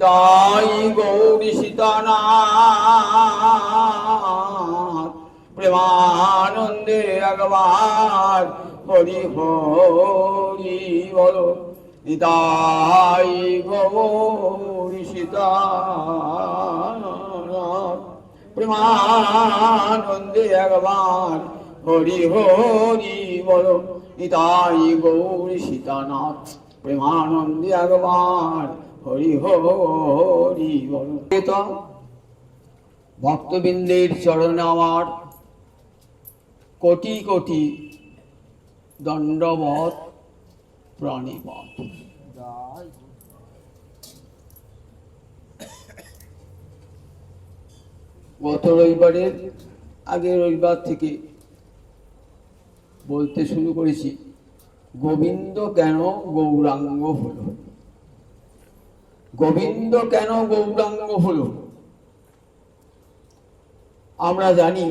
তাই গৌরী সীতানাথ প্রেমানন্দে একবার হরি হরি বলো। তাই গৌরী সীতানাথ প্রেমানন্দে একবার হরি হরি বলো। তাই গৌরী সীতানাথ প্রেমানন্দে একবার হরি হরি বল। ভক্তবৃন্দের চরণে আমার কোটি কোটি দণ্ডবত প্রণিপাত। গত রবিবারের আগের রবিবার থেকে বলতে শুরু করেছি, গোবিন্দ কেন গৌরাঙ্গ হলো। গোবিন্দ কেন গৌরাঙ্গ হলো? আমরা জানি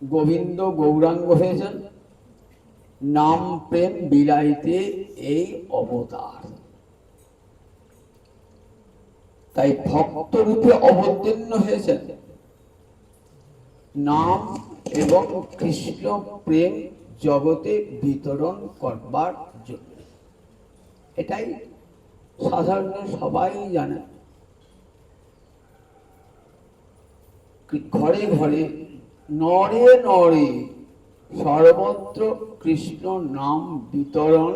গোবিন্দ গৌরাঙ্গ হয়েছেন নাম প্রেম বিলাইতে এই অবতার। তাই ভক্ত রূপে অবতীর্ণ হয়েছেন নাম এবং কৃষ্ণ প্রেম জগতে বিতরণ করবার জন্য। এটাই সাধারণ সবাই জানে। ঘরে ঘরে নরে নরে সর্বত্র কৃষ্ণ নাম বিতরণ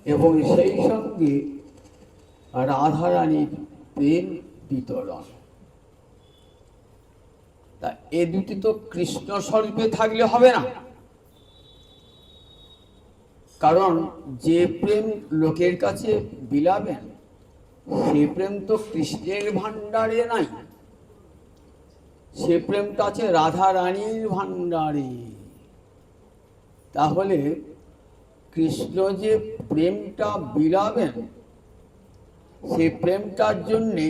এবং সেই সঙ্গে রাধারানীর প্রেম বিতরণ। তা এ দুটি তো কৃষ্ণ স্বরূপে থাকলে হবে না, কারণ যে প্রেম লোকের কাছে বিলাবেন সে প্রেম তো কৃষ্ণের ভান্ডারে নাই, সে প্রেমটা আছে রাধা রানীর ভান্ডারে। তাহলে কৃষ্ণ যে প্রেমটা বিলাবেন সে প্রেমটার জন্যে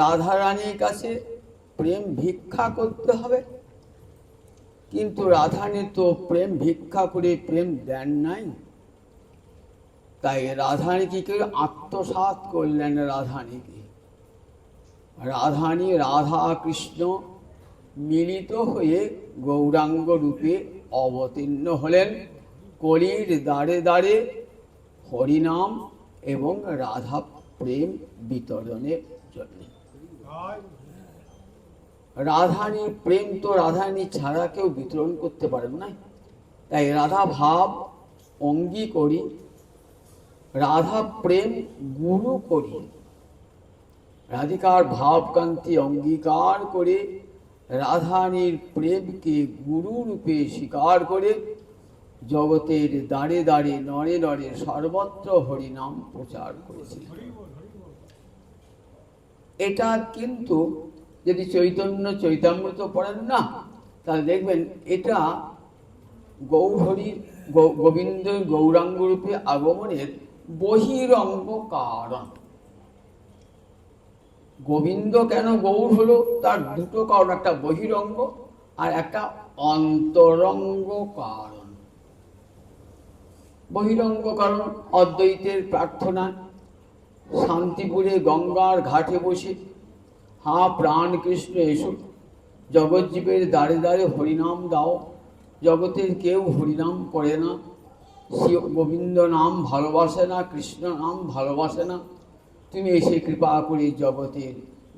রাধা রানীর কাছে প্রেম ভিক্ষা করতে হবে। কিন্তু রাধারানী তো প্রেম ভিক্ষা করে প্রেম দেন নাই। তাই রাধারানী কি করে আত্মসাৎ করলেন? রাধারানীকে রাধারানী রাধা কৃষ্ণ মিলিত হয়ে গৌরাঙ্গ রূপে অবতীর্ণ হলেন কলির দ্বারে দ্বারে হরিনাম এবং রাধা প্রেম বিতরণের জন্য। রাধারানী প্রেম তো রাধারানী ছাড়া কেউ বিতরণ করতে পারেন না। তাই রাধা ভাব অঙ্গী করি, রাধা প্রেম গুরু করি, রাধিকার ভাবকান্তি অঙ্গীকার করে রাধারানীর প্রেমকে গুরু রূপে স্বীকার করে জগতের দ্বারে দ্বারে নরে নরে সর্বত্র হরিনাম প্রচার করেছিলেন। এটা কিন্তু যদি চৈতন্য চৈতামৃত পড়েন না, তাহলে দেখবেন এটা গৌহরি গোবিন্দ গৌরাঙ্গ রূপে আগমনের বহিরঙ্গ কারণ। গোবিন্দ কেন গৌর হলো তার দুটো কারণ, একটা বহিরঙ্গ আর একটা অন্তরঙ্গ কারণ। বহিরঙ্গ কারণ অদ্বৈতের প্রার্থনা, শান্তিপুরে গঙ্গার ঘাটে বসে হা প্রাণ কৃষ্ণ এসো, জগৎজীবের দ্বারে দ্বারে হরিনাম দাও। জগতের কেউ হরিনাম করে না, গোবিন্দ নাম ভালোবাসে না, কৃষ্ণ নাম ভালোবাসে না। তুমি এসে কৃপা করে জগতের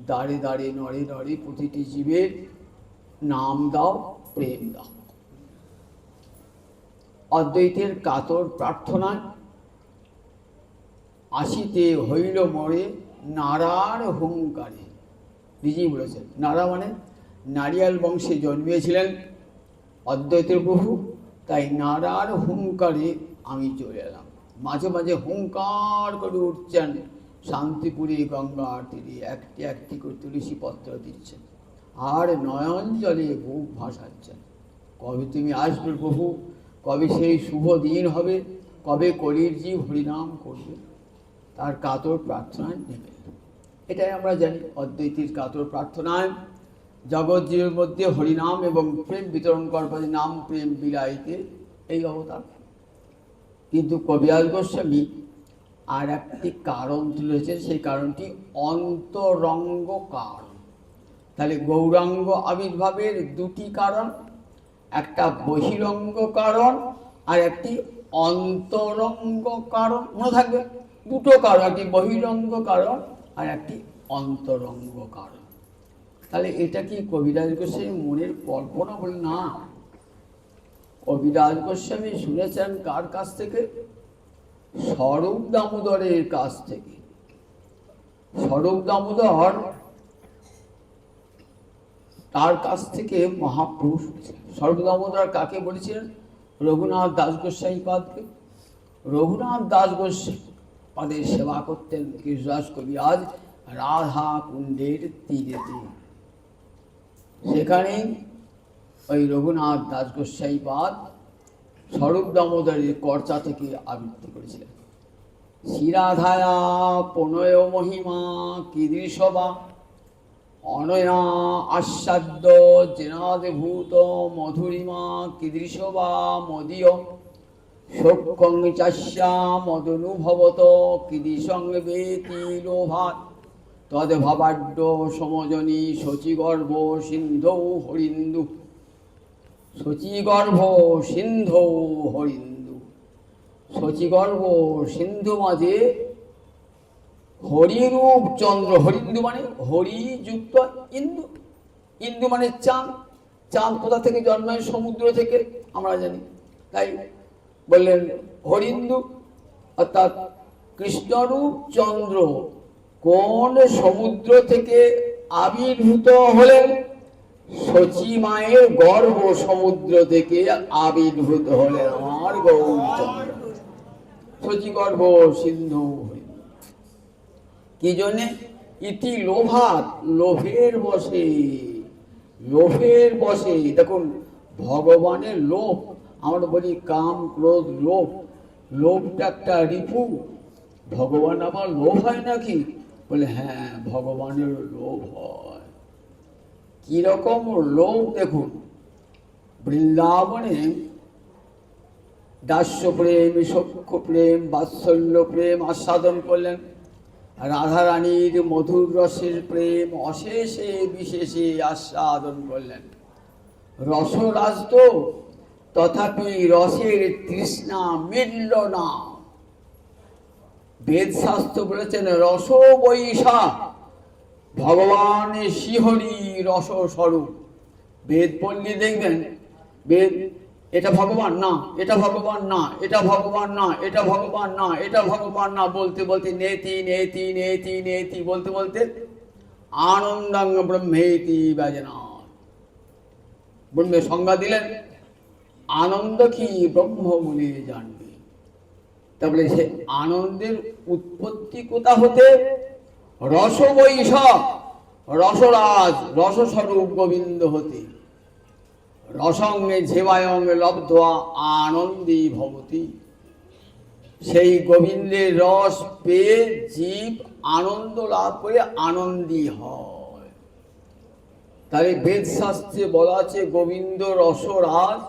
দ্বারে দ্বারে নরে নরে প্রতিটি জীবের নাম দাও, প্রেম দাও। অদ্বৈতের কাতর প্রার্থনায় আসিতে হইল মরে নারার হুঙ্কারে। নিজেই বলেছেন, নারা মানে নারিয়াল বংশে জন্মিয়েছিলেন অদ্বৈতের প্রভু, তাই নারার হুঙ্কারে আমি চলে এলাম। মাঝে মাঝে হুঙ্কার করে উঠছেন শান্তিপুরে গঙ্গার তীরে, একটি একটি করে তুলসী পত্র দিচ্ছেন আর নয়ন জলে বুক ভাসাচ্ছেন। কবে তুমি আসবে প্রভু, কবে সেই শুভ দিন হবে, কবে কলির জীব হরিনাম করবে, তার কাতর প্রার্থনায় নেবেন। এটাই আমরা জানি অদ্বৈতের কাতর প্রার্থনায় জগৎ জীবের মধ্যে হরিনাম এবং প্রেম বিতরণ করবার নাম প্রেম বিলাইতে এই অবতার। কিন্তু কবিরাজ গোস্বামী আর একটি কারণ তুলেছেন, সেই কারণটি অন্তরঙ্গ কারণ। তাহলে গৌরাঙ্গ আবির্ভাবের দুটি কারণ, একটা বহিরঙ্গ কারণ আর একটি অন্তরঙ্গ কারণ। মনে থাকবে, দুটো কারণ, একটি বহিরঙ্গ কারণ আর একটি অন্তরঙ্গ কারণ। তাহলে এটা কি কবিরাজ গোস্বামী মনের কল্পনা? বলে না, কবিরাজ গোস্বামী শুনেছেন কার কাছ থেকে? স্বরূপ দামোদরের কাছ থেকে। স্বরূপ দামোদর তার কাছ থেকে মহাপুরুষ। স্বরূপ দামোদর কাকে বলেছিলেন? রঘুনাথ দাস গোস্বামী পাদকে। রঘুনাথ দাস গোস্বামী পাদের সেবা করতেন কৃষ্ণদাস কবিরাজ রাধা কুণ্ডের তীরেতে। সেখানে ওই রঘুনাথ দাস গোস্বামী পাদ স্বরূপ দামোদরের কর্তা থেকে আবৃত্তি করেছিলেন। শ্রীরাধায়া প্রণয় মহিমা কীদৃশবা অনয়া আস্বাদ্য জেনাদেভূত মধুরিমা কীদৃশবা মদীয় সৌখ্যং চাস্যা মদনুভবত কীদৃশং বেতি লোভাৎ তদ্ভাবাঢ্য সমজনী শচীগর্ভ সিন্ধৌ হরিন্দু। শচীগর্ভ সিন্ধৌ হরিন্দু। শচীগর্ভ সিন্ধু মাঝে হরিরূপ চন্দ্র। হরিন্দু মানে হরিযুক্ত ইন্দু। ইন্দু মানে চাঁদ। চাঁদ কোথা থেকে জন্মায়? সমুদ্র থেকে, আমরা জানি। তাই বললেন হরিন্দু, অর্থাৎ কৃষ্ণরূপ চন্দ্র কোন সমুদ্র থেকে আবির্ভূত হলেন? শচী মায়ের গর্ভ সমুদ্র থেকে আবির্ভূত হলেন আমার গৌরচন্দ্র। শচী গর্ভ সিন্ধু। কি জন্যে? ইতি লোভাত, লোভের বশে। লোভের বশে। দেখুন, ভগবানের লোভ, আমরা বলি কাম ক্রোধ লোভ, লোভটা একটা রিপু। ভগবান আবার লোভ হয় নাকি? বলে হ্যাঁ, ভগবানের লোভ হয়। কিরকম লোভ দেখুন, বৃন্দাবনে দাস্য প্রেম, সখ্য প্রেম, বাৎসল্য প্রেম আস্বাদন করলেন। রাধারানীর মধুর রসের প্রেম অশেষে বিশেষে আস্বাদন করলেন। রসরাজ তো, তথাপি রসের তৃষ্ণা মিলল না। বেদ শাস্ত্র বলেছেন রস বৈশা, ভগবান শিহরি রস স্বরূপ। বেদ পড়লে দেখবেন, বেদ এটা ভগবান না, এটা ভগবান না, এটা ভগবান না, এটা ভগবান না, এটা ভগবান না বলতে বলতে নেতি নেতি নেতি নেতি বলতে বলতে আনন্দাং ব্রহ্মেতি ব্যজনাৎ। ব্রহ্মের সংজ্ঞা দিলেন, আনন্দ কি ব্রহ্ম বলে জানবে। তারপরে সে আনন্দের উৎপত্তি কোথা হতে? রস বৈশাখ, রসরাজ রসস্বরূপ গোবিন্দ হতে। রসঙ্গে ঝেবায়ং লব্ধা আনন্দী ভবতি। সেই গোবিন্দের রস পেয়ে জীব আনন্দ লাভ করে আনন্দী হয়। তাই বেদ শাস্ত্রে বলা আছে গোবিন্দ রসরাজ।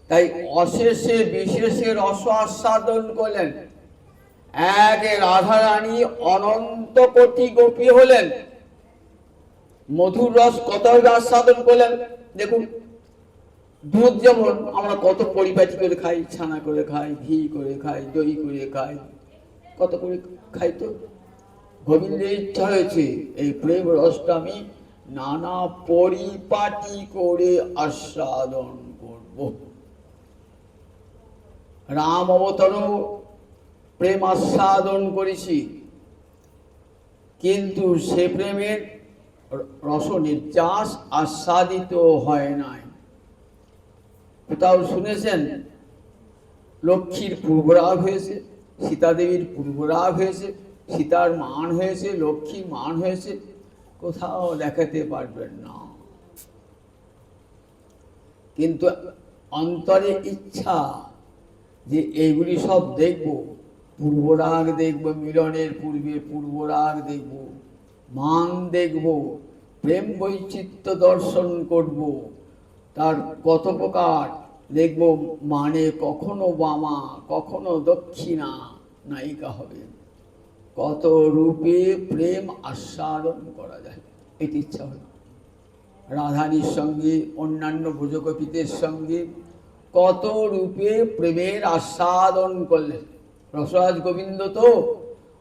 তাই অশেষে বিশেষে রস আস্বাদন করলেন। এক রাধারানী অনন্ত কোটি গোপী হলেন, মধুর রস কত আস্বাদন করলেন। দেখুন, দুধ যেমন আমরা কত পরিপাটি করে খাই, ছানা করে খাই, ঘি করে খাই, দই করে খাই, কত করে খাই। তো গোবিন্দের ইচ্ছা হয়েছে এই প্রেম রসটা আমি নানা পরিপাটি করে আস্বাদন করব। রাম অবতার প্রেম আস্বাদন করেছি, কিন্তু সে প্রেমের রস নির্যাস আস্বাদিত হয় নাই। কোথাও শুনেছেন লক্ষ্মীর পূর্বরাগ হয়েছে, সীতাদেবীর পূর্বরাগ হয়েছে, সীতার মান হয়েছে, লক্ষ্মীর মান হয়েছে? কোথাও দেখাতে পারবেন না। কিন্তু অন্তরে ইচ্ছা যে এইগুলি সব দেখব, পূর্বরাগ দেখব, মিলনের পূর্বে পূর্বরাগ দেখব, মান দেখব, প্রেম বৈচিত্র্য দর্শন করব। তার কত প্রকার দেখব, মানে কখনো বামা, কখনো দক্ষিণা, নায়িকা হবে, কত রূপে প্রেম আস্বাদন করা যায়, এটি ইচ্ছা হলো। রাধারানীর সঙ্গে অন্যান্য ব্রজগোপীদের সঙ্গে কত রূপে প্রেমের আস্বাদন করলেন। রসরাজ গোবিন্দ তো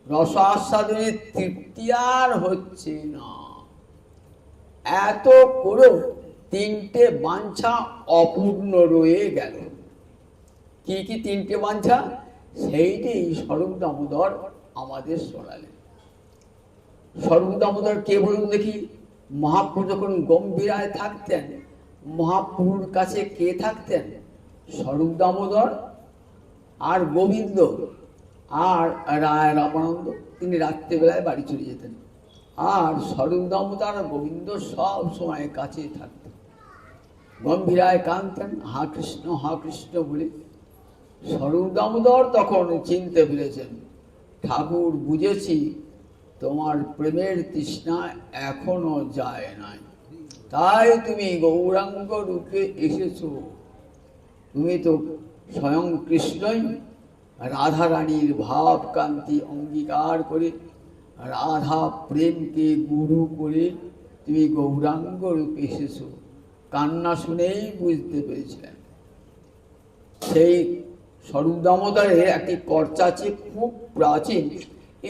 রস আস্বাদনের তৃপ্তি আর হচ্ছে না, এত করেও তিনটে বাঞ্ছা অপূর্ণ রয়ে গেল। কি কি তিনটে বাঞ্ছা? সেইটি স্বরূপ দামোদর আমাদের শোনালেন। স্বরূপ দামোদর কে বলুন দেখি? মহাপ্রভু যখন গম্ভীরায় থাকতেন, মহাপ্রভুর কাছে কে থাকতেন? স্বরূপ দামোদর আর গোবিন্দ আর রায় রামানন্দ। তিনি রাত্রেবেলায় বাড়ি চলে যেতেন, আর স্বরূপ দামোদর আর গোবিন্দ সব সময় কাছে থাকতেন। গম্ভীরায় কাঁদতেন হা কৃষ্ণ বলে। স্বরূপ দামোদর তখন চিনতে পেরেছেন, ঠাকুর বুঝেছি তোমার প্রেমের তৃষ্ণা এখনো যায় নাই, তাই তুমি গৌরাঙ্গ রূপে এসেছো। তুমি তো স্বয়ং কৃষ্ণই। রাধারানীর ভাব কান্তি অঙ্গীকার করে, রাধা প্রেমকে গুরু করে তুমি গৌরাঙ্গ রূপে এসেছো। কান্না শুনেই বুঝতে পেরেছিলেন। সেই স্বরূপ দামোদরের একটি কর্চা আছে, খুব প্রাচীন,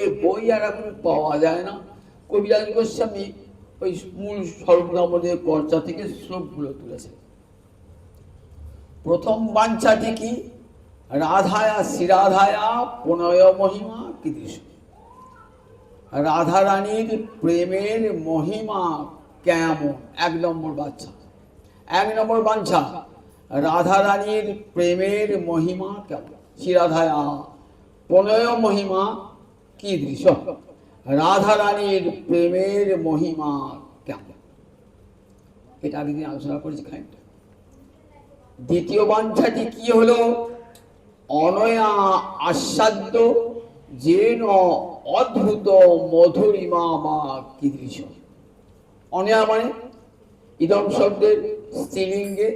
এ বই আর এখন পাওয়া যায় না। কবিরাজ গোস্বামী ওই মূল স্বরূপ দামোদরের কর্চা থেকে শ্লোকগুলো তুলেছে। প্রথম বাঞ্ছাটি কি? রাধায়া শ্রীরাধায়া প্রণয় মহিমা কীদৃশ। রাধারানীর প্রেমের মহিমা কেমন? এক নম্বর বাঞ্ছা। এক নম্বর বাঞ্ছা, রাধারানীর প্রেমের মহিমা কেমন? শ্রীরাধায়া প্রণয় মহিমা কীদৃশ। রাধারানীর প্রেমের মহিমা কেমন? এটা আগের দিন আলোচনা করেছি খানিকটা। দ্বিতীয় বাঞ্ছাটি কি হলো? অনয়া আস্বাদ্য যেন অদ্ভুত মধুরিমা বা কীদৃশ। অনয়া মানে ইদম শব্দের স্ত্রীলিঙ্গে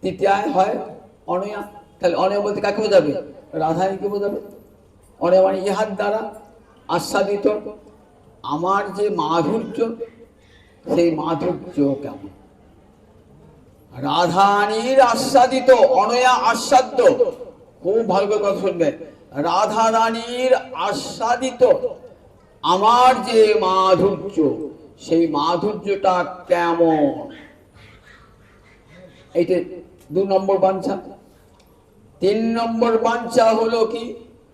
তৃতীয়ায় হয় অনয়া। তাহলে অনয়া বলতে কাকে বোঝাবে? রাধারানীকে বোঝাবে। অনয়া মানে ইহার দ্বারা আস্বাদিত আমার যে মাধুর্য, সেই মাধুর্য কেমন? রাধারানীর আস্বাদিত, অনয়া আস্বাদ্য, খুব ভালো করে কথা শুনবে। রাধারানীর আস্বাদিত আমার যে মাধুর্য, সেই মাধুর্যটা কেমন? এইটা 2 নম্বর বাঞ্ছা। 3 নম্বর বাঞ্ছা হলো কি?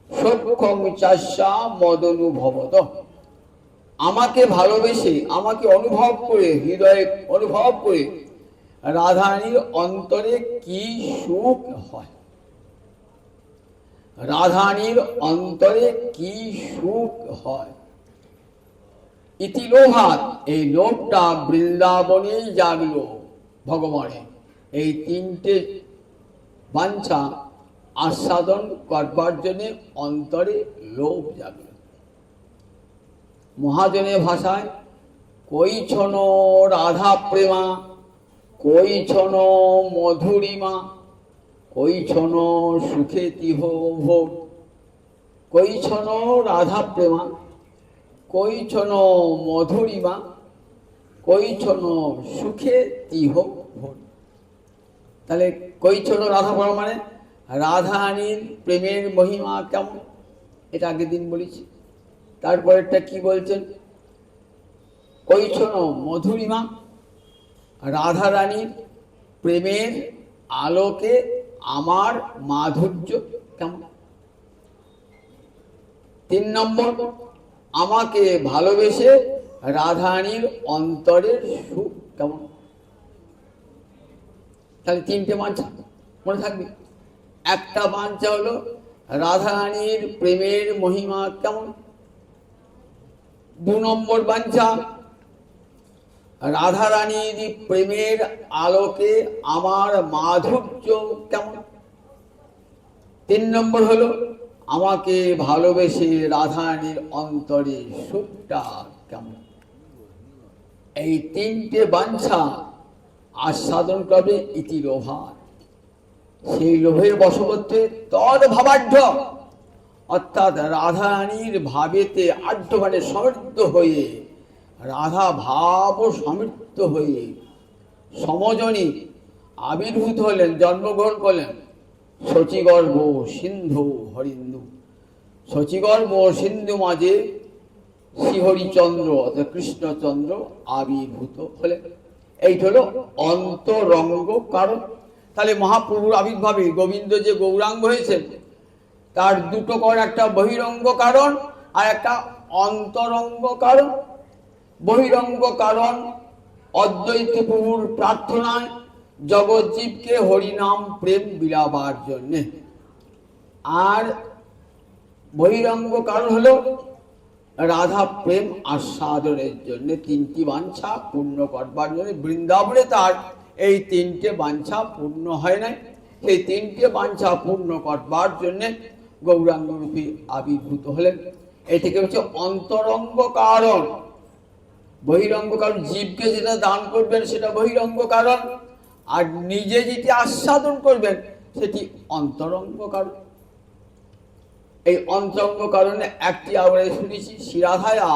সক্ষং চাষা মদনুভবত। আমাকে ভালোবেসে, আমাকে অনুভব করে, হৃদয়ে অনুভব করে রাধারানীর অন্তরে কি সুখ হয়, রাধারানীর অন্তরে কি সুখ হয়। ইতি লোভাত, এই লোভটা বৃন্দাবনেই জাগলো ভগবানের। এই তিনটে বাঞ্ছা আস্বাদন করবার জন্য অন্তরে লোভ জাগল। মহাজনের ভাষায় কৈছন রাধা প্রেমা, কৈছন মধুরিমা, কৈছন সুখে তিহ ভোগ। কৈছন রাধা প্রেমা, কৈছন মধুরিমা, কৈছন সুখে তিহ ভোগ। তাহলে কৈছন রাধা প্রেমা মানে রাধারানীর প্রেমের মহিমা কেমন, এটা আগের দিন বলেছি। তারপরেরটা কি বলছেন? কৈছন মধুরিমা, রাধারানীর প্রেমের আলোকে আমার মাধুর্য কেমন। 3 নম্বর, আমাকে ভালোবেসে রাধারানীর অন্তরের সুখ কেমন। তাহলে 3টে বাঞ্ছা মনে থাকবে। একটা বাঞ্ছা হলো রাধারানীর প্রেমের মহিমা কেমন। 2 নম্বর বাঞ্ছা, রাধারানীর প্রেমের আলোকে আমার মাধুর্য কেমন। 3 নম্বর হলো আমাকে ভালোবেসে রাধারানীর অন্তরে সুখটা কেমন। এই 3টে বাঞ্ছা আস্বাদন করবে ইতি লোভার। সেই লোভের বশবর্তী তদ ভাবাঢ্য অর্থাৎ রাধারানীর ভাবেতে আঢ্যভাবে সমৃদ্ধ হয়ে, রাধা ভাব সমৃদ্ধ হয়ে সমজনী আবির্ভূত হলেন, জন্মগ্রহণ করলেন। শচীগর্ভ সিন্ধু হরিন্দু, শচীগর্ভ সিন্ধু মাঝে শ্রীহরিচন্দ্র অর্থাৎ কৃষ্ণচন্দ্র আবির্ভূত হলেন। এইটা হলো অন্তরঙ্গ কারণ। তাহলে মহাপ্রভুর আবির্ভাবে গোবিন্দ যে গৌরাঙ্গ হয়েছেন তার দুটো কারণ, একটা বহিরঙ্গ কারণ আর একটা অন্তরঙ্গ কারণ। বহিরঙ্গ কারণ অদ্বৈত প্রভুর প্রার্থনায় জগজ্জীবকে হরিনাম প্রেম বিলাবার জন্যে, আর বহিরঙ্গ কারণ হলো রাধা প্রেম আস্বাদনের জন্য, তিনটি বাঞ্ছা পূর্ণ করবার জন্য। বৃন্দাবনে তার এই তিনটে বাঞ্ছা পূর্ণ হয় নাই, সেই তিনটে বাঞ্ছা পূর্ণ করবার জন্যে গৌরাঙ্গ রূপী আবির্ভূত হলেন। এটাকে হচ্ছে অন্তরঙ্গ কারণ। বহিরঙ্গ কারণ জীবকে যেটা দান করবেন সেটা বহিরঙ্গ কারণ, আর নিজে যেটি আস্বাদন করবেন সেটি অন্তরঙ্গ কারণ। এই অন্তরঙ্গ কারণে একটি আমরা শুনেছি, শ্রীরাধায়া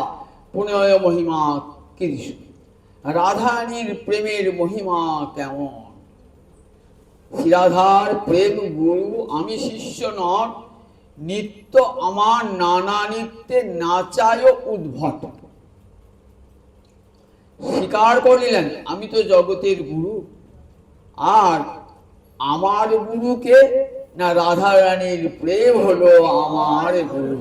পুনয় মহিমা কৃষ্ণ, রাধারানীর প্রেমের মহিমা কেমন। শ্রীরাধার প্রেম গুরু আমি শিষ্য নন, নিত্য আমার নানা নিত্যে নাচায় উদ্ভট। স্বীকার করিলেন আমি তো জগতের গুরু, আর আমার গুরুকে না রাধা রানীর প্রেম হলো আমার গুরু।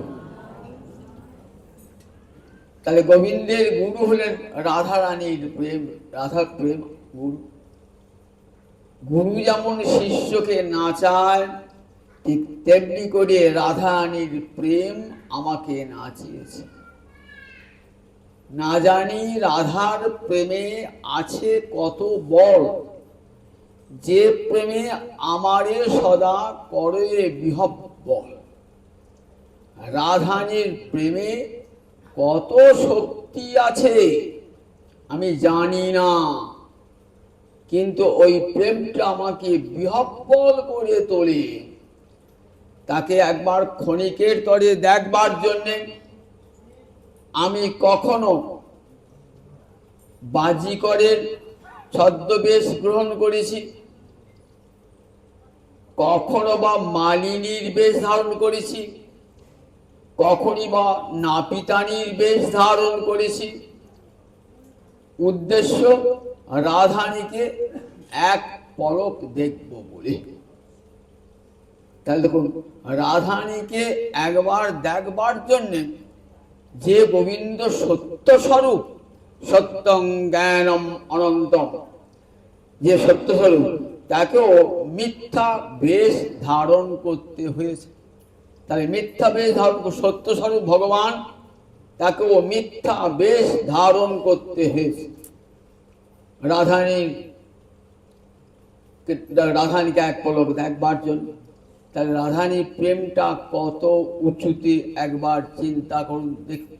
তাহলে গোবিন্দের গুরু হলেন রাধা রানীর প্রেম, রাধার প্রেম গুরু। গুরু যেমন শিষ্যকে নাচায়, ঠিক তেমনি করে রাধা রানীর প্রেম আমাকে নাচিয়েছে। না জানি রাধার প্রেমে আছে কত বল, যে প্রেমে আমারে সদা করে বিহব্বল। রাধারানীর প্রেমে কত শক্তি আছে আমি জানি না, কিন্তু ওই প্রেমটা আমাকে বিহব্বল করে তোলে। তাকে একবার ক্ষণিকের তরে দেখবার জন্যে আমি কখনো বাজিকরের ছদ্মবেশ গ্রহণ করেছি, কখনো বা মালিনীর বেশ ধারণ করেছি, কখনই বা নাপিতানির বেশ ধারণ করেছি। উদ্দেশ্য রাধারানীকে এক পলক দেখব বলে। তাহলে দেখুন, রাধারানীকে একবার দেখবার জন্যে যে গোবিন্দ সত্য স্বরূপ, সত্যং জ্ঞানম অনন্তম, যে সত্য স্বরূপ, তাকেও মিথ্যা বেশ ধারণ করতে হয়েছে। তাহলে মিথ্যা বেশ ধারণ, সত্য স্বরূপ ভগবান, তাকেও মিথ্যা বেশ ধারণ করতে হয়েছে রাধারানীকে এক পলক দেখবার জন্য। তাহলে রাধারানীর প্রেমটা কত উঁচুতে একবার চিন্তা করুন দেখুন।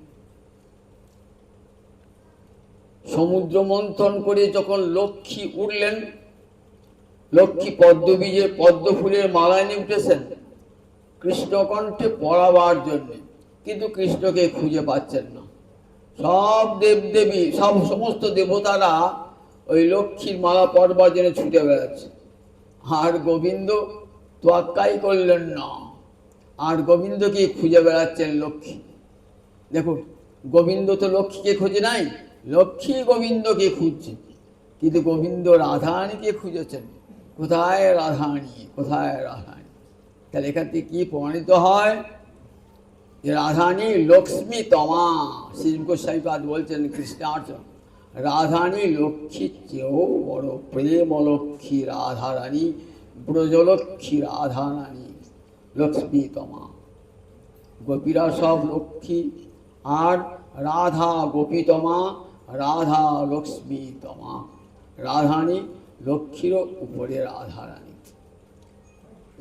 সমুদ্র মন্থন করে যখন লক্ষ্মী উঠলেন, লক্ষ্মী পদ্মবীজে পদ্ম ফুলের মালা নিয়ে উঠেছেন কৃষ্ণকণ্ঠে পড়াবার জন্য, কিন্তু কৃষ্ণকে খুঁজে পাচ্ছেন না। সব দেবদেবী, সমস্ত দেবতারা ওই লক্ষ্মীর মালা পড়বার জন্য ছুটে বেড়াচ্ছে, আর গোবিন্দ তোয়াক্কাই করলেন না, আর গোবিন্দকে খুঁজে বেড়াচ্ছেন লক্ষ্মী। দেখুন, গোবিন্দ তো লক্ষ্মীকে খুঁজে নাই, লক্ষ্মী গোবিন্দকে খুঁজছে, কিন্তু গোবিন্দ রাধারানীকে খুঁজেছেন। কোথায় রাধারানী, কোথায় রাধারানী? তাহলে এখান থেকে কি প্রমাণিত হয় যে রাধারানী লক্ষ্মী তমা। শ্রী গোস্বামীপাদ বলছেন কৃষ্ণার্চ, রাধারানী লক্ষ্মীর চেয়েও বড় প্রেম লক্ষ্মী রাধারানী, ব্রজলক্ষ্মী রাধারানী লক্ষ্মী তমা। গোপীরা সব লক্ষ্মী, আর রাধা গোপীতমা, রাধা লক্ষ্মী তমা। রাধারানী লক্ষ্মীরও উপরে রাধারানী।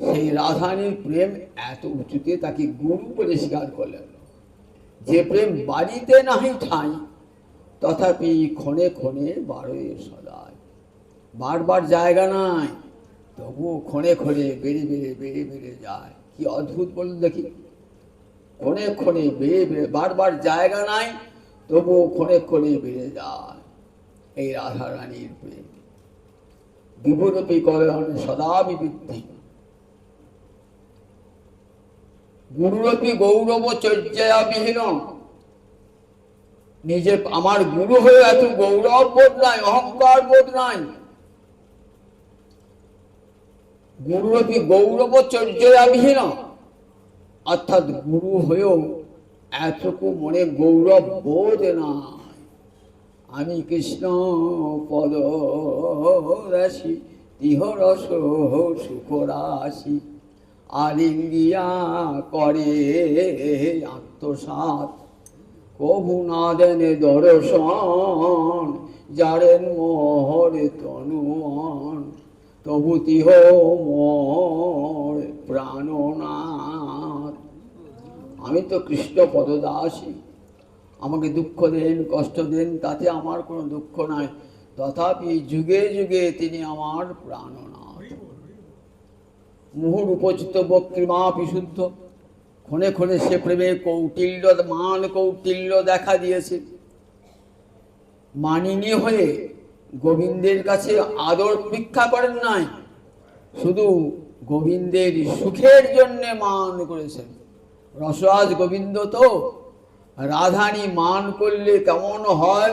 সেই রাধারানীর প্রেম এত উঁচুতে তাকে গুরু বলে স্বীকার করলেন। যে প্রেম বাড়িতে নাহি ঠাঁই, তথাপি ক্ষণে ক্ষণে বারোয় সদায়। বারবার জায়গা নাই, তবুও ক্ষণে ক্ষণে বেড়ে বেড়ে বেড়ে বেড়ে যায়। কি অদ্ভুত বলুন দেখি। ক্ষণে ক্ষণে বেড়ে বেড়ে, বারবার জায়গা নাই তবুও ক্ষণে ক্ষণে বেড়ে যায় এই রাধা রানীর প্রেম। বিভূরূপী কল্যাণ সদা বিবৃদ্ধি, গুরুরূপী গৌরব চর্যা বিহীন। নিজে আমার গুরু হয়ে এত গৌরব বোধ নাই, অহংকার বোধ নাই। গুরুরূপী গৌরব চর্যা বিহীন, অর্থাৎ গুরু হয়েও এতটুকু মনে গৌরব বোধ নাই। আমি কৃষ্ণ পদ রাশি তিহ রস সুখ রাশি, আলিঙ্গিয়া করে আত্মসাৎ, কভু না দেন দর্শন, যারেন মোহর তনুমন, তবু তিহ মোর প্রাণনাথ। আমি তো কৃষ্ণ পদদাসী, আমাকে দুঃখ দেন কষ্ট দেন তাতে আমার কোনো দুঃখ নাই, তথাপি যুগে যুগে তিনি আমার প্রাণনাথ। মুহুর উপচিত বক্রিমা বিশুদ্ধ, ক্ষণে ক্ষণে সে প্রেমে কৌটিল্য মান কৌটিল্য দেখা দিয়েছে। মানিনী হয়ে গোবিন্দের কাছে আদর ভিক্ষা করেন নাই, শুধু গোবিন্দের সুখের জন্যে মান করেছেন। রসরাজ গোবিন্দ তো, রাধানী মান করলে কেমন হয়?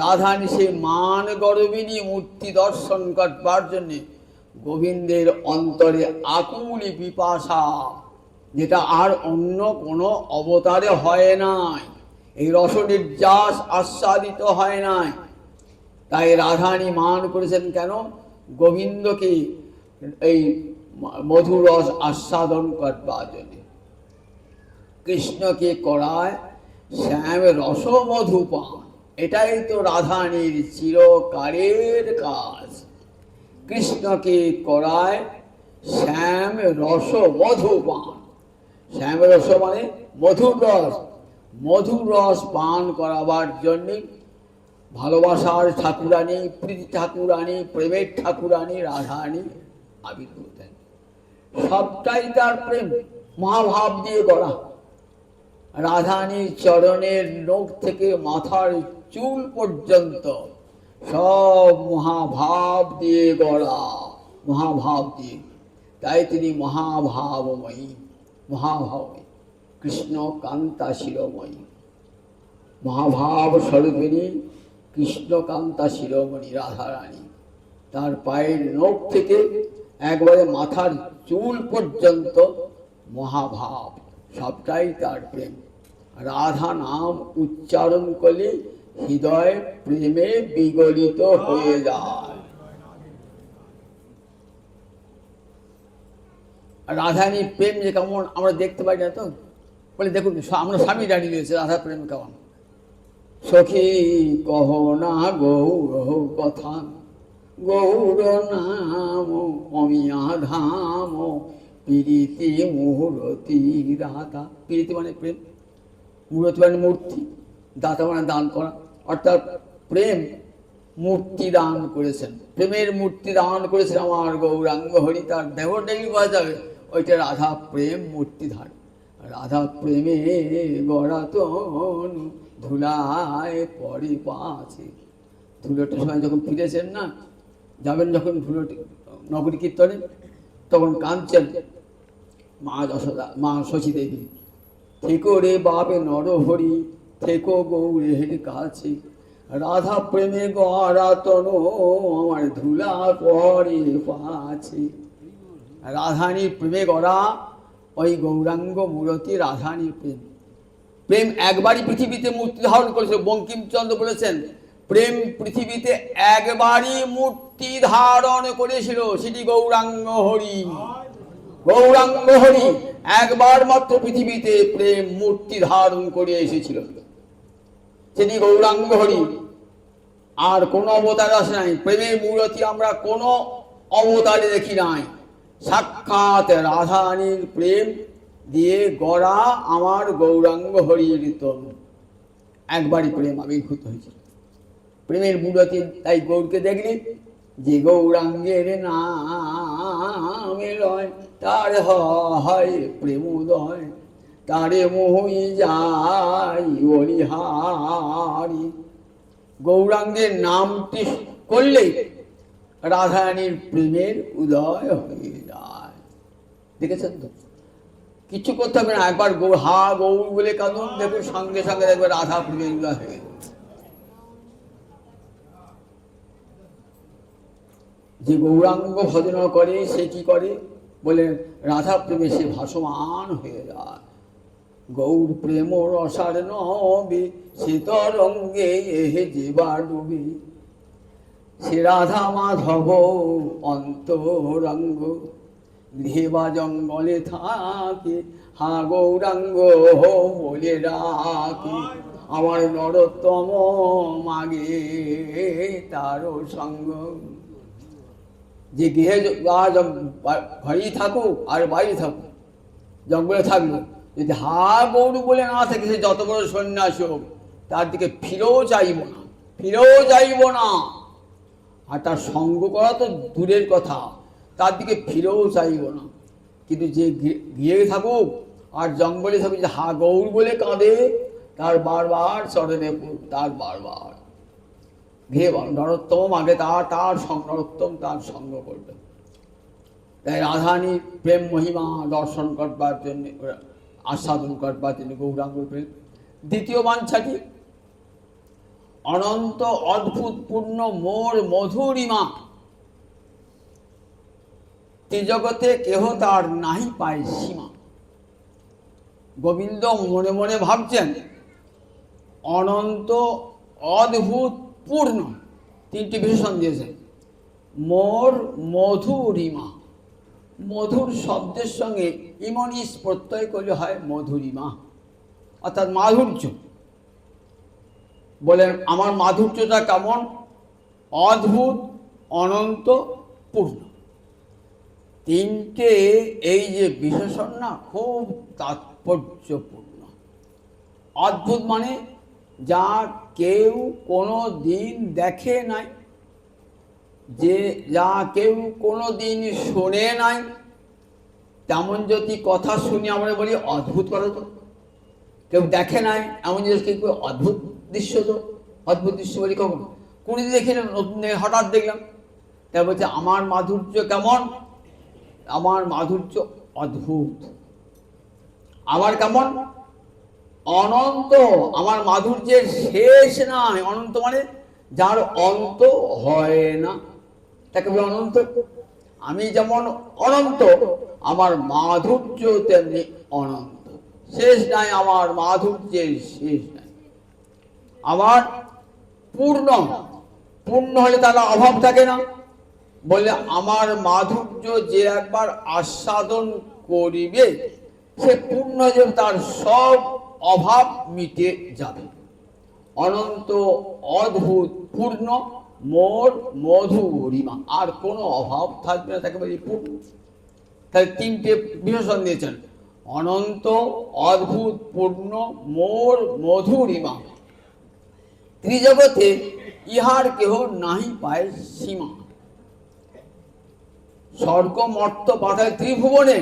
রাধানী সে মান গর্বিনী মূর্তি দর্শন করবার জন্যে গোবিন্দের অন্তরে আকুলি পিপাসা, যেটা আর অন্য কোনো অবতারে হয় নাই। এই রস নির্যাস আস্বাদিত হয় নাই। তাই রাধানী মান করেছেন কেন? গোবিন্দকে এই মধুর রস আস্বাদন করবার জন্য। কৃষ্ণকে করায় শ্যাম রস মধুপান, এটাই তো রাধানীর চিরকালের কাজ। কৃষ্ণকে করায় শ্যাম রস মধুপান। শ্যাম রস মানে মধুর রস। মধুর রস পান করাবার জন্যে ভালোবাসার ঠাকুরানী, প্রীতি ঠাকুরানী, প্রেমের ঠাকুরানী রাধারানী আবির্ভূত দেন। সবটাই তার প্রেম, মহাভাব দিয়ে গড়া। রাধারানীর চরণের নখ থেকে মাথার চুল পর্যন্ত সব মহাভাব দিয়ে গড়া, মহাভাব দিয়ে। তাই তিনি মহাভাবময়ী, মহাভাবময়ী, কৃষ্ণ কান্তা শিরোমণি, মহাভাব স্বরূপিণী কৃষ্ণকান্তা শিরোমণি রাধারানী। তার পায়ের নখ থেকে একবারে মাথার চুল পর্যন্ত মহাভাব, সবটাই তার প্রেম। রাধা নাম উচ্চারণ করলে হৃদয় প্রেমে বিগলিত হয়ে যায়। রাধারানীর প্রেম যে কেমন আমরা দেখতে পাই না তো? বলে দেখুন, আমরা স্বামী দাঁড়িয়ে রয়েছে, রাধা প্রেম কেমন। সখী কহ না গৌর কথা, গৌর নাম অমিয়া ধাম, প্রীতি মূরতি দাতা। প্রীতি মানে প্রেম, মূরতি মানে মূর্তি, দাতা মানে দান করা। অর্থাৎ প্রেম মূর্তি দান করেছেন, প্রেমের মূর্তি দান করেছেন আমার গৌরাঙ্গ হরি। তার দেহ ডেলি পাওয়া যাবে, ওইটা রাধা প্রেম মূর্তি ধার। রাধা প্রেমে গড়া তন ধুলায় পরে পাছে। ধুলোটার সময় যখন ফিরেছেন না, যাবেন যখন ধুলোটি নগরী কীর্তনে, তখন কাঁদছেন মা যশোদা, মা শশী দেবী, থেকো রে বাপে নরহরি, থেকো গৌরের কাছে। রাধা প্রেমে গড়া তন আমার ধুলা পরে পাছে। রাধারানীর প্রেমে গড়া ওই গৌরাঙ্গ মূরতি রাধারানীর প্রেম। প্রেম একবারই পৃথিবীতে মূর্তি ধারণ করেছে। বঙ্কিমচন্দ্র বলেছেন, প্রেম পৃথিবীতে একবারই মূর্তি ধারণ করেছিল, সেটি গৌরাঙ্গ হরি। গৌরাঙ্গ হরি একবার মাত্র পৃথিবীতে প্রেম মূর্তি ধারণ করে এসেছিল, সেটি গৌরাঙ্গ হরি। আর কোন অবতার আসে নাই। প্রেমের মূরতি আমরা কোন অবতারে দেখি নাই। সাক্ষাৎ রাধারানীর প্রেম দিয়ে গড়া আমার গৌরাঙ্গ হরির তনু। একবারই প্রেম আবির্ভূত হয়েছিল, প্রেমের মূরতি। তাই গৌরকে দেখলি যে গৌরাঙ্গের নামে লয়, তার হয় প্রেমোদয়। তারে মোহই যাই বলিহারি। গৌরাঙ্গের নামটি করলেই রাধারানীর প্রেমের উদয় হয়ে যায়। দেখেছেন তো, কিছু করতে হবে না, একবার হা গৌর বলে কাঁদুন, দেখুন সঙ্গে সঙ্গে দেখবে রাধা প্রেমের উদয় হয়ে গেল। যে গৌরাঙ্গ ভজন করে সে কি করে বলে, রাধা প্রেমে সে ভাসমান হয়ে যায়। গৌর প্রেম রসার নবে সে তরঙ্গে এহে যেবা ডুবে, সে রাধা মাধব অন্তরঙ্গ, গৃহে বা জঙ্গলে থাকে হা গৌরাঙ্গ বলে ডাকে। আমার নরোত্তম মাগে তার সঙ্গ। যে গৃহে ঘরেই থাকুক আর বাইরে থাকুক, জঙ্গলে থাকলো, যদি হা গৌর বলে না থাকে, সে যত বড় সন্ন্যাসী হোক তার দিকে ফিরেও চাইব না, ফিরেও চাইব না। আর তার সঙ্গ করা তো দূরের কথা, তার দিকে ফিরেও চাইব না। কিন্তু যে গিয়ে থাকুক আর জঙ্গলে থাকুক, যে হা গৌর বলে কাঁদে, তার বারবার চরণে, তার বারবার ঘে নরোত্তম আগে তার নরোত্তম তার সঙ্গ করবে। তাই রাধারানীর প্রেম মহিমা দর্শন করবার জন্য, আস্বাদন করবার জন্য গৌরাঙ্গ প্রেম। দ্বিতীয় বাঞ্ছাটি অনন্ত অদ্ভুত পূর্ণ মোর মধুরিমা, ত্রিজগতে কেহ তার নাহি পায় সীমা। গোবিন্দ মনে মনে ভাবছেন অনন্ত অদ্ভুত পূর্ণ, তিনটি বিশেষণ দিয়েছেন। মোর মধুরিমা, মধুর শব্দের সঙ্গে ইমনিস প্রত্যয় করলে হয় মধুরিমা, অর্থাৎ মাধুর্য। বলেন আমার মাধুর্যটা কেমন? অদ্ভুত, অনন্ত, পূর্ণ। তিনটে এই যে বিশেষণ না, খুব তাৎপর্যপূর্ণ। অদ্ভুত মানে যা কেউ কোনো দিন দেখে নাই, যে যা কেউ কোনো দিন শোনে নাই, তেমন যদি কথা শুনি আমরা বলি অদ্ভুত কথা। তো কেউ দেখে নাই এমন জিনিস কেউ অদ্ভুত দৃশ্য, তো অদ্ভুত দৃশ্য বলি কখন? কোনোদিন দেখি না, নতুন হঠাৎ দেখলাম। তাই বলছে আমার মাধুর্য কেমন? আমার মাধুর্য অদ্ভুত। আবার কেমন? অনন্ত। আমার মাধুর্যের শেষ নাই। অনন্ত মানে যার অন্ত হয় না, তাকে বলে অনন্ত। আমি যেমন অনন্ত, আমার মাধুর্য তেমনি অনন্ত, শেষ নাই, আমার মাধুর্যের শেষ নাই। আবার পূর্ণ, পূর্ণ হলে তার অভাব থাকে না। বলে আমার মাধুর্য যে একবার আস্বাদন করিবে, সে পূর্ণ যে তার সব অভাব মিটে যাবে। অনন্ত অদ্ভুত পূর্ণ মোর মধুরিমা, আর কোনো অভাব থাকবে না, তাকে বলি পূর্ণ। তাহলে তিনটে বিশেষণ দিয়েছেন, অনন্ত অদ্ভুত পূর্ণ মোর মধুরিমা, ত্রিজগতে ইহার কেহ নাহি পায় সীমা। স্বর্গ মর্ত পাতাল ত্রিভুবনে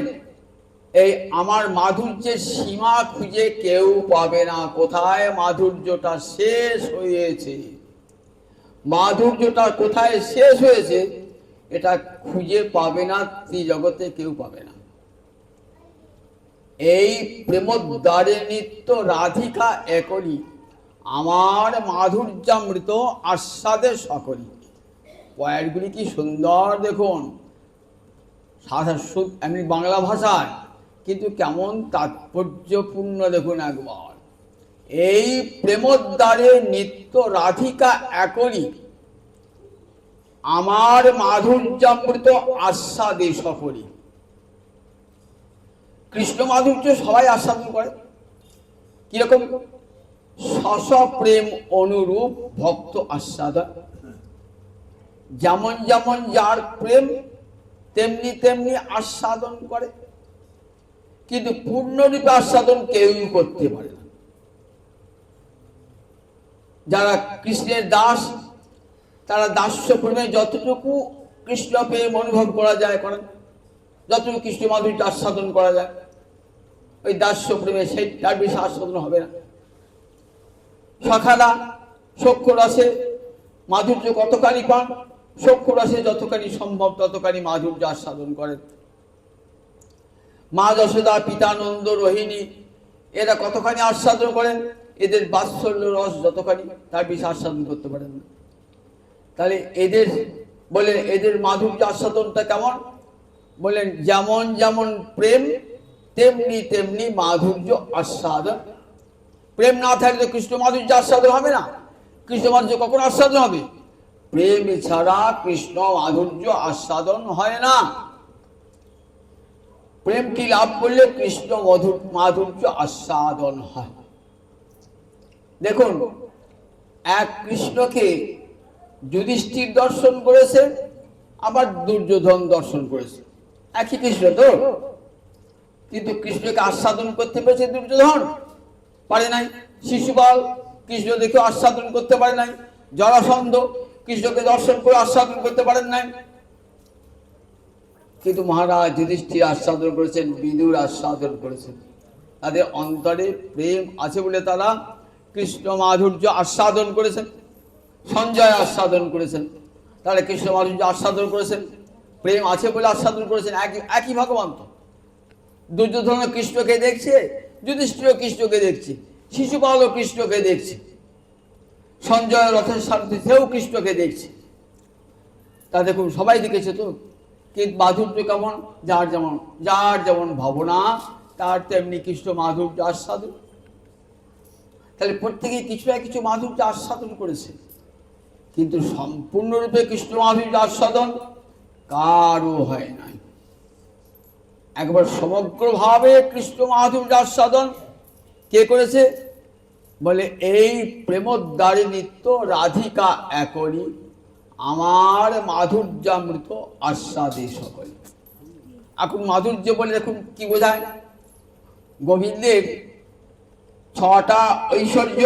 এই আমার মাধুর্যের সীমা খুঁজে কেউ পাবে না। কোথায় মাধুর্যটা শেষ হয়েছে, মাধুর্যটা কোথায় শেষ হয়েছে, এটা খুঁজে পাবে না, ত্রিজগতে কেউ পাবে না। এই প্রেমোদ্দারে নিত্য রাধিকা একলি, আমার মাধুর্যামৃত আস্বাদে সকলি। পয়েন্টগুলি কি সুন্দর দেখুন, এমনি বাংলা ভাষায়, কিন্তু কেমন তাৎপর্যপূর্ণ দেখুন একবার। এই প্রেমোদ্দারে নিত্য রাধিকা একলি, আমার মাধুর্যামৃত আস্বাদে সকলি। কৃষ্ণ মাধুর্য সবাই আস্বাদন করে, কিরকম? শশ প্রেম অনুরূপ ভক্ত আস্বাদন। যেমন যেমন যার প্রেম তেমনি তেমনি আস্বাদন করে, কিন্তু পূর্ণরূপে আস্বাদন কেউই করতে পারে না। যারা কৃষ্ণের দাস, তারা দাস্য প্রেমে যতটুকু কৃষ্ণ প্রেম অনুভব করা যায় করেন, যতটুকু কৃষ্ণ মাধুর্য আস্বাদন করা যায়, ওই দাস্য প্রেমে সেই তার বেশি আস্বাদন হবে না। সখাদা সখ্য রসে মাধুর্য কতখানি পান, সখ্য রসে যতখানি সম্ভব ততখানি মাধুর্য আস্বাদন করেন। মা যশোদা, পিতানন্দ, রোহিণী এরা কতখানি আস্বাদন করেন, এদের বাৎসল্য রস যতখানি তার বেশি আস্বাদন করতে পারেন না। তাহলে এদের বলেন এদের মাধুর্য আস্বাদনটা কেমন, বলেন যেমন যেমন প্রেম তেমনি তেমনি মাধুর্য আস্বাদন। প্রেম না থাকলে কৃষ্ণ মাধুর্য আস্বাদন হবে না। কৃষ্ণ মাধুর্য কখন আস্বাদন হবে? প্রেম ছাড়া কৃষ্ণ মাধুর্য আস্বাদন হয় না। প্রেমটি লাভ করলে কৃষ্ণ মাধুর্য আস্বাদন হয়। দেখুন, এক কৃষ্ণকে যুধিষ্ঠির দর্শন করেছে, আবার দুর্যোধন দর্শন করেছে, একই কৃষ্ণ তো, কিন্তু কৃষ্ণকে আস্বাদন করতে পেরেছে দুর্যোধন পারে নাই। শিশুপাল কৃষ্ণ দেখে আস্বাদন করতে পারে নাই। জরাসন্ধ কৃষ্ণকে দর্শন করে আস্বাদন করতে পারেন নাই। কিন্তু মহারাজ যুধিষ্ঠির আস্বাদন করেছেন, বিদুর আস্বাদন করেছেন। তাদের অন্তরে প্রেম আছে বলে তারা কৃষ্ণ মাধুর্য আস্বাদন করেছেন। সঞ্জয় আস্বাদন করেছেন, তারা কৃষ্ণ মাধুর্য আস্বাদন করেছেন। প্রেম আছে বলে আস্বাদন করেছেন। একই ভগবান তো। দুর্যোধন কৃষ্ণকে দেখছে, যুধিষ্ঠির কৃষ্ণকে দেখছে, শিশুপালও কৃষ্ণকে দেখছে, সঞ্জয় রথের সাথে সেও কৃষ্ণকে দেখছে। তা দেখুন, সবাই দেখেছে তো। কিন্তু মাধুর্য কেমন? যার যেমন ভাবনা তার তেমনি কৃষ্ণ মাধুর্য আস্বাদন। তাহলে প্রত্যেকেই কিছু না কিছু মাধুর্য আস্বাদন করেছে, কিন্তু সম্পূর্ণরূপে কৃষ্ণ মাধুর্য আস্বাদন কারও হয় নাই। একবার সমগ্রভাবে কৃষ্ণ মাধুর্য আস্বাদন কে করেছে? বলে এই প্রেমোদ্দারে নিত্য রাধিকা একরি, আমার মাধুর্যামৃত আস্বাদে সকলে। এখন মাধুর্য বলে দেখুন কি বোঝায়। গোবিন্দের 6টা ঐশ্বর্য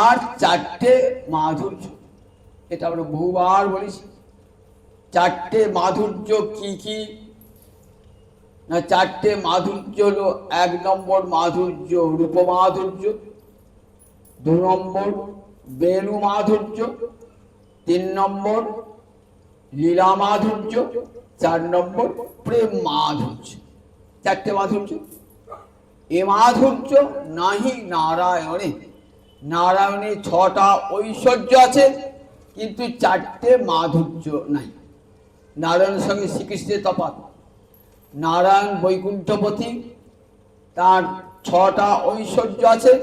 আর 4টে মাধুর্য, এটা আমরা বহুবার বলেছি। 4টে মাধুর্য কি কি না? 4টে মাধুর্য হলো, 1 নম্বর মাধুর্য রূপ মাধুর্য, 2 নম্বর বেণু মাধুর্য, 3 নম্বর লীলা মাধুর্য, 4 নম্বর প্রেম মাধুর্য। 4টে মাধুর্য। এ মাধুর্য নাহি নারায়ণে। নারায়ণে 6টা ঐশ্বর্য আছে, কিন্তু 4টে মাধুর্য নাই। নারায়ণের সঙ্গে শ্রীকৃষ্ণের তফাৎ। নারায়ণ বৈকুণ্ঠপতি, তার 6টা ঐশ্বর্য আছে,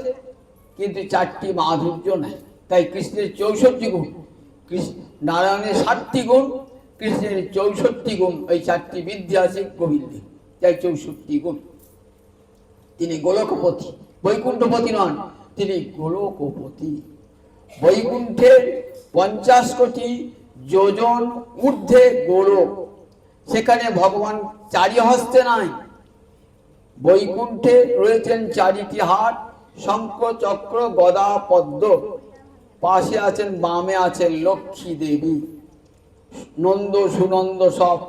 কিন্তু 4টি মাধুর্য নাই। তাই কৃষ্ণের 64 গুণ, নারায়ণের 60টি গুণ, কৃষ্ণের 64 গুণ, ওই 4টি বিদ্যা আছে গোবিন্দে, তাই 64 গুণ। তিনি গোলকপতি, বৈকুণ্ঠপতি নন, তিনি গোলকপতি। বৈকুণ্ঠের 50 কোটি যোজন ঊর্ধ্বে গোলক, সেখানে ভগবান 4 হস্তে নাই। বৈকুণ্ঠে রয়েছেন 4টি হাত, শঙ্খ চক্র গদা পদ্ম, পাশে আছেন, বামে আছেন লক্ষ্মী দেবী, নন্দ সুনন্দ সব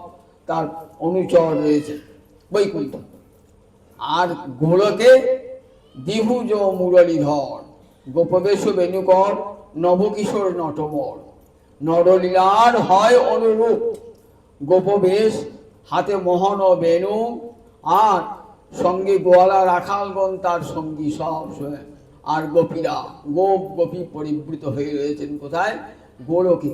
তার অনুচর রয়েছে বৈকুণ্ঠ। আর গোলকে দ্বিভুজ মুরলীধর, গোপবেশ বেণুকর, নবকিশোর নটবর, নরলীলার হয় অনুরূপ। গোপবেশ, হাতে মোহন ও বেণু, আর সঙ্গে গোয়ালা রাখালগণ তার সঙ্গী সব। আর গোপীরা, গোপী পরিবৃত হয়ে রয়েছেন কোথায়? গোলকে।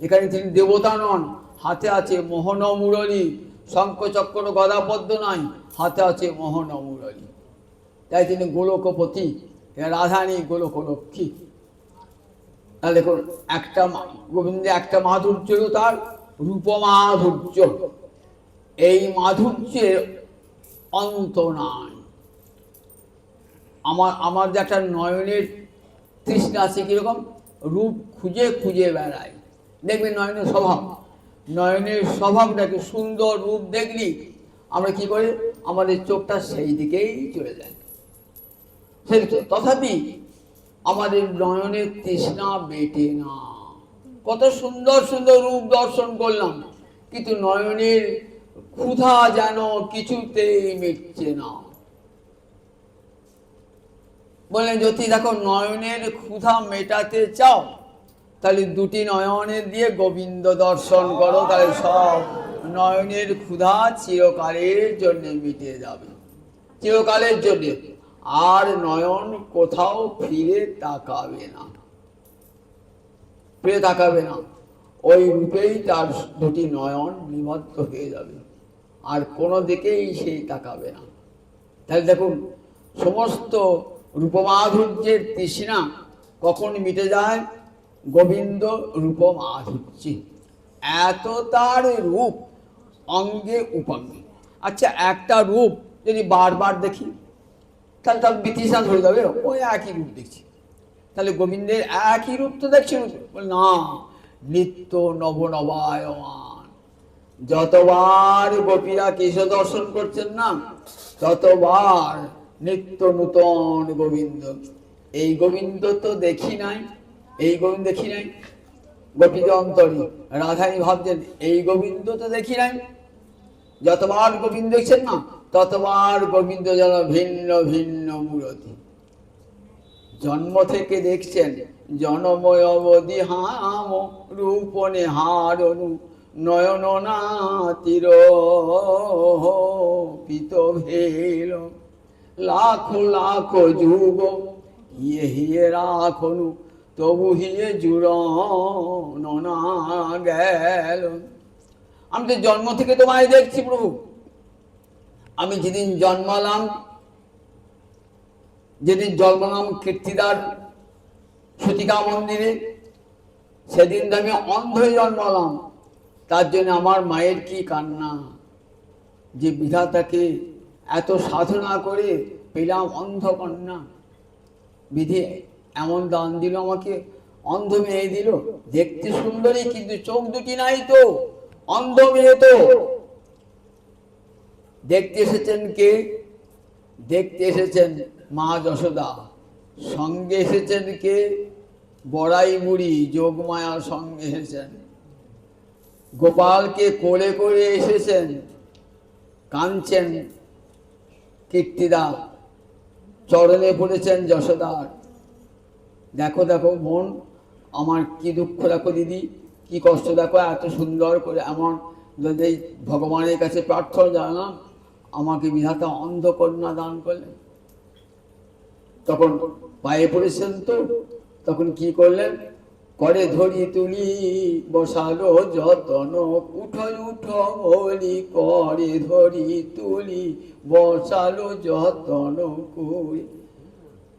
এখানে তিনি দেবতা নন, হাতে আছে মোহন মুরলী, শঙ্খ চক্র গদা পদ্ম নাই, হাতে আছে মোহন মুরলী, তাই তিনি গোলকপতি। রাধানী গোলকলক্ষ্মী। তাহলে দেখুন, একটা গোবিন্দে একটা মাধুর্য তার রূপ মাধুর্য। এই মাধুর্যের অন্ত নাই। আমার যে একটা নয়নের তৃষ্ণা আছে, কিরকম রূপ খুঁজে খুঁজে বেড়ায়। দেখবেন নয়নের স্বভাব, নয়নের স্বভাবটাকে সুন্দর রূপ দেখলি আমরা কি করি, আমাদের চোখটা সেই দিকেই চলে যায়। তথাপি আমাদের নয়নের তৃষ্ণা মেটে না। কত সুন্দর সুন্দর রূপ দর্শন করলাম, কিন্তু নয়নের ক্ষুধা যেন কিছুতেই মিটছে না। বললেন জ্যোতি দেখো, নয়নের ক্ষুধা মেটাতে চাও, তাহলে দুটি নয়নের দিয়ে গোবিন্দ দর্শন করো, তাহলে সব নয়নের ক্ষুধা চিরকালের জন্য মিটে যাবে, চিরকালের জন্য। আর নয়ন কোথাও ফিরে তাকাবে না, ফিরে তাকাবে না, ওই রূপেই তার দুটি নয়ন নিবদ্ধ হয়ে যাবে, আর কোনো দিকেই সেই তাকাবে না। তাহলে দেখুন, সমস্ত রূপমাধুর্যের তৃষ্ণা কখন মিটে যায়? গোবিন্দ রূপমাধুর্যে, এত তার রূপ অঙ্গে উপাঙ্গে। আচ্ছা, একটা রূপ যদি বারবার দেখি তাহলে তার বিতৃষ্ণা ধরে যাবে, ওই একই রূপ দেখছি। তাহলে গোবিন্দের একই রূপ তো দেখছি, না, নিত্য নবনবায়মান। যতবার গোপীরা কৃষ্ণ দর্শন করছেন না, ততবার নিত্য নূতন গোবিন্দ। এই গোবিন্দ তো দেখি নাই, এই গোবিন্দ দেখি নাই। গোপীদের অন্তরে রাধারানী ভাবছেন এই গোবিন্দ তো দেখি নাই। যতবার গোবিন্দ দেখছেন না, ততবার গোবিন্দ যেন ভিন্ন ভিন্ন মূরতি। জন্ম থেকে দেখছেন জনময় অবধি হাম রূপনে হারণু নয়ন নাতির পিত ভেল লাখো লাখো যুগ হিয়ে হিয়ে রাখনু তবু হিয়ে জুড় না গেল। আমি তো জন্ম থেকে তোমায় দেখছি প্রভু। আমি যেদিন জন্মালাম, যেদিন জন্মালাম কীর্তিদার সূতিকা মন্দিরে, সেদিন তো আমি অন্ধ হয়ে জন্মালাম। তার জন্য আমার মায়ের কি কান্না, যে বিধাতাকে এত সাধনা করে পেলাম অন্ধ কন্যা। বিধি এমন দান দিল আমাকে, অন্ধ মেয়ে দিল। দেখতে সুন্দরী, কিন্তু চোখ দুটি নাই তো, অন্ধ মেয়ে তো। দেখতে এসেছেন কে? দেখতে এসেছেন মা যশোদা। সঙ্গে এসেছেন কে? বড়াই বুড়ি যোগমায়ার সঙ্গে এসেছেন। গোপালকে কোলে করে এসেছেন, কাঁদছেন কীর্তিদা, চরণে পড়েছেন যশোদার। দেখো দেখো বোন, আমার কি দুঃখ দেখো দিদি, কি কষ্ট দেখো, এত সুন্দর করে আমার যদি ভগবানের কাছে প্রার্থনা জানালাম, আমাকে বিধাতা অন্ধকন্যা দান করলেন। তখন পায়ে পড়েছেন তো, তখন কি করলেন? করে ধরি তুলি বসালো যতন, উঠো উঠো বলি করে ধরি তুলি বসালো যতন করি।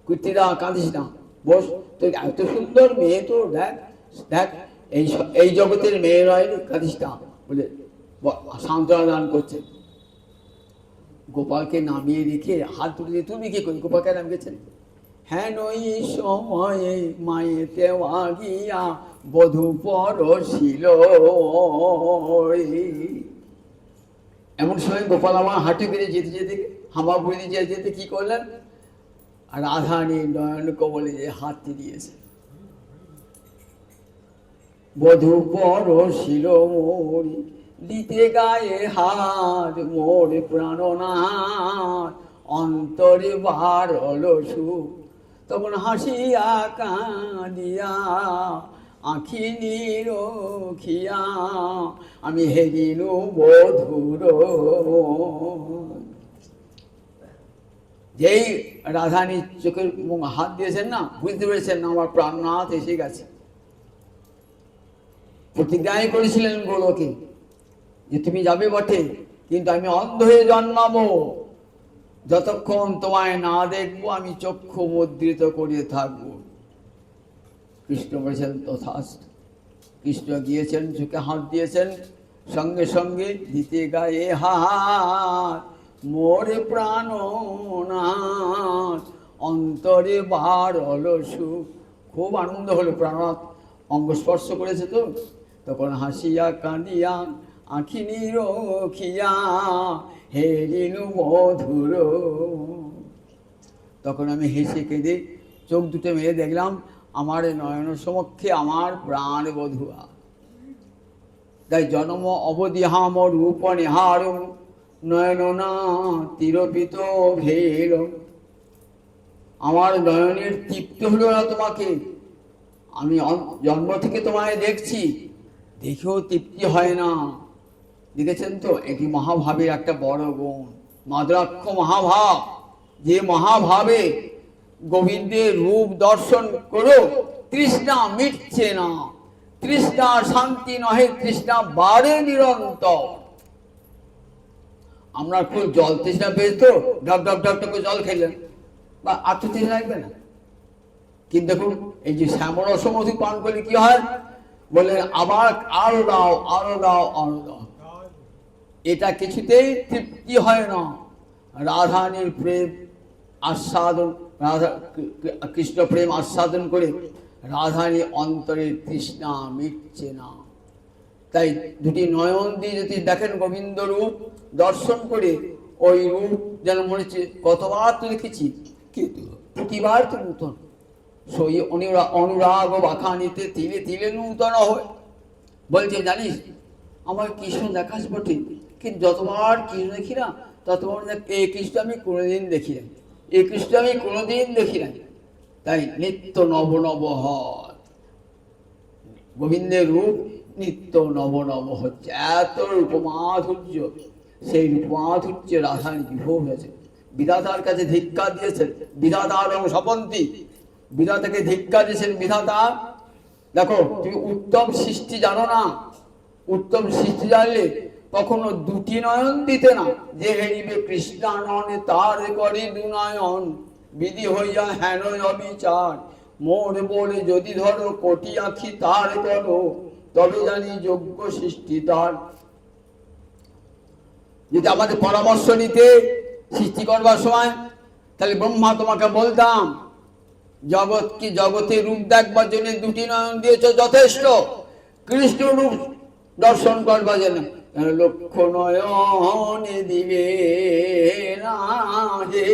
কীর্তিদা কাঁদিস না, বস, তুই এত সুন্দর মেয়ে তো, দেখ দেখ, এই জগতের মেয়ে নয়, কাঁদিস না বলে সান্ত্বনা দান করছে। গোপালকে নামিয়ে রেখে হাত তুলে দিয়ে, তুমি কি করি? গোপালকে নামিয়েছেন। হ্যাঁ নই সময়ে মায়েতে আগিয়া বধূ পরশিল। এমন সময় গোপাল আমার হাঁটু ফিরে যেতে যেতে, হামাগুড়ি যেতে যেতে কি করলেন? রাধারানী নয়ন কমলে যে হাতটি দিয়েছে। বধূ পরশিল মোরি দিতে গায়ে হাত, মোর প্রাণনাথ অন্তরে বারল সুখ। তখন হাসিয়া কাঁদিয়া আঁখি নিরখিয়া আমি হেরিলু বধূর। যেই রাধারানীর চোখের হাত দিয়েছেন না, বুঝতে পেরেছেন না আমার প্রাণনাথ এসে গেছে। প্রতিজ্ঞাই করেছিলেন গোলকে যে তুমি যাবে বটে, কিন্তু আমি অন্ধ হয়ে জন্মাবো, যতক্ষণ তোমায় না দেখবো আমি চক্ষু মুদ্রিত করে থাকবো। কৃষ্ণ বলেছেন তথাস্তু। কৃষ্ণ গিয়েছেন, চোখে হাত দিয়েছেন, সঙ্গে সঙ্গে দিতে গায়ে হাত, মোর প্রাণনাথ অন্তরে বারল সুখ। খুব আনন্দ হলো, প্রাণনাথ অঙ্গ স্পর্শ করেছে তো। তখন হাসিয়া কাঁদিয়া আঁখি নিরখিয়া হেরিনু মধুর। তখন আমি হেসে কেঁদে চোখ দুটো মেলে দেখলাম আমার নয়ন সমক্ষে আমার প্রাণ বধূয়া। তাই জন্ম অবধি হাম রূপ নিহার নয়ন না তিরপিত ভেল। আমার নয়নের তৃপ্তি হলো না তোমাকে। আমি জন্ম থেকে তোমায় দেখছি, দেখেও তৃপ্তি হয় না। দেখেছেন তো, এটি মহাভাবের একটা বড় গুণ, মাদ্রাক্ষ মহাভাব। যে মহাভাবে গোবিন্দের রূপ দর্শন করো তৃষ্ণা মিটছে না, তৃষ্ণা শান্তি নহে, তৃষ্ণা বাড়ে নিরন্তর। আমরা খুব জল তৃষ্ণা পেয়ে তো ঢক ঢক ঢক ঢক করে জল খেলেন বা আত্মতৃষ্ণা লাগবে না। কিন্তু দেখুন এই যে শ্যামরস মধু পান করলে কি হয়, বলে আবার আরো দাও আরো দাও আরো দাও। এটা কিছুতেই তৃপ্তি হয় না। রাধারানীর প্রেম আস্বাদন, রাধা কৃষ্ণ প্রেম আস্বাদন করে রাধারানী অন্তরের তৃষ্ণা মিটছে না। তাই দুটি নয়ন দিয়ে যদি দেখেন গোবিন্দ রূপ দর্শন করে, ওই রূপ যেন মনে হচ্ছে কতবার তো দেখেছি, কিন্তু প্রতিবার তো নূতন। সই অনুরাগ ও বাখানিতে তিলে তিলে নূতন হয়। বলছে জানিস আমার কৃষ্ণ দেখাস বটে, কিন্তু যতবার কৃষ্ণ দেখি না ততবার এই কৃষ্ণ আমি কোনোদিন দেখি না, এই কৃষ্ণ আমি কোনোদিন দেখি না। তাই নিত্য নব নব হয় গোবিন্দের রূপ, নিত্য নব নব হচ্ছে। এত রূপমাধুর্য, সেই রূপমাধুর্যে রাধারানী বিভোর হয়েছে। বিধাতার কাছে ধিক্কার দিয়েছেন, বিধাতার এবং স্বপন্থী বিধাতাকে ধিক্কার দিয়েছেন। বিধাতা দেখো, তুমি উত্তম সৃষ্টি জানো না, উত্তম সৃষ্টি জানলে কখনো দুটি নয়ন দিতে না। যে হেরিবে কৃষ্ণাননে তার করে দুনয়ন, বিধি হইয়া হেন অবিচার। মোর বলে যদি ধরো কোটি আখি তার করো, তবে জানি যোগ্য সৃষ্টি তার। যদি আমাদের পরামর্শ নিতে সৃষ্টি করবার সময়, তাহলে ব্রহ্মা তোমাকে বলতাম জগৎকে জগতের রূপ দেখবার জন্য দুটি নয়ন দিয়েছ যথেষ্ট, কৃষ্ণ রূপ দর্শন করবার জন্য লক্ষ নয়নে দিবে না হে।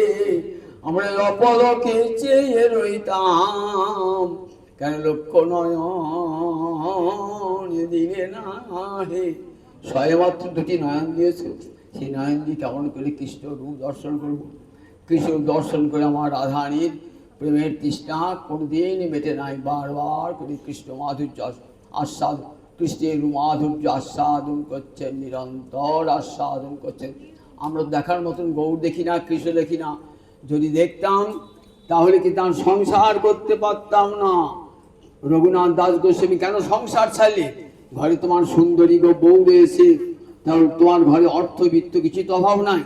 আমরা অপলকে চেয়ে রইতাম, কেন লক্ষ নয়নে দিবে না হে। সবেমাত্র দুটি নয়ন দিয়েছ, সেই নয়ন দিয়ে কেমন করে কৃষ্ণ রূপ দর্শন করব? কৃষ্ণ দর্শন করে আমার রাধারানীর প্রেমের তৃষ্ণা কোনোদিন মেটে নাই। বারবার করে কৃষ্ণ মাধুর্য আস্বাদ, কৃষ্ণের মাধুর্য আস্বাদন করছেন, নিরন্তর আস্বাদন করছেন। আমরা দেখার মতন গৌর দেখি না, কৃষ্ণ দেখি না। যদি দেখতাম তাহলে কি তার সংসার করতে পারতাম না। রঘুনাথ দাস গোস্বামী কেন সংসার ছাড়লে? ঘরে তোমার সুন্দরী গো বউ রয়েছে, তাহলে তোমার ঘরে অর্থবিত্ত কিছু তো অভাব নাই।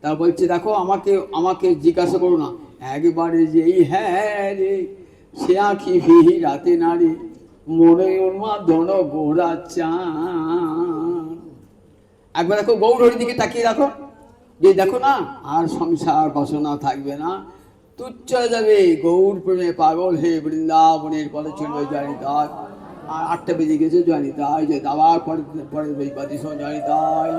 তা বলছে দেখো আমাকে আমাকে জিজ্ঞাসা করো না, একবারে যেই হ্যাঁ রে সে আঁখি ভিহি রাতে নারী মনে মা ধন গোড়া চান। একবার দেখো গৌরহরির দিকে তাকিয়ে দেখো, যে দেখো না আর সংসার বাসনা থাকবে না, তুচ্ছ হয়ে যাবে। গৌর প্রেমে পাগল হে বৃন্দাবনের পরে ছিল জয়নিতাই। আর 8টা বেজে গেছে, জয়নিতাই যে দাবার পরে পরে জয়নিতাই।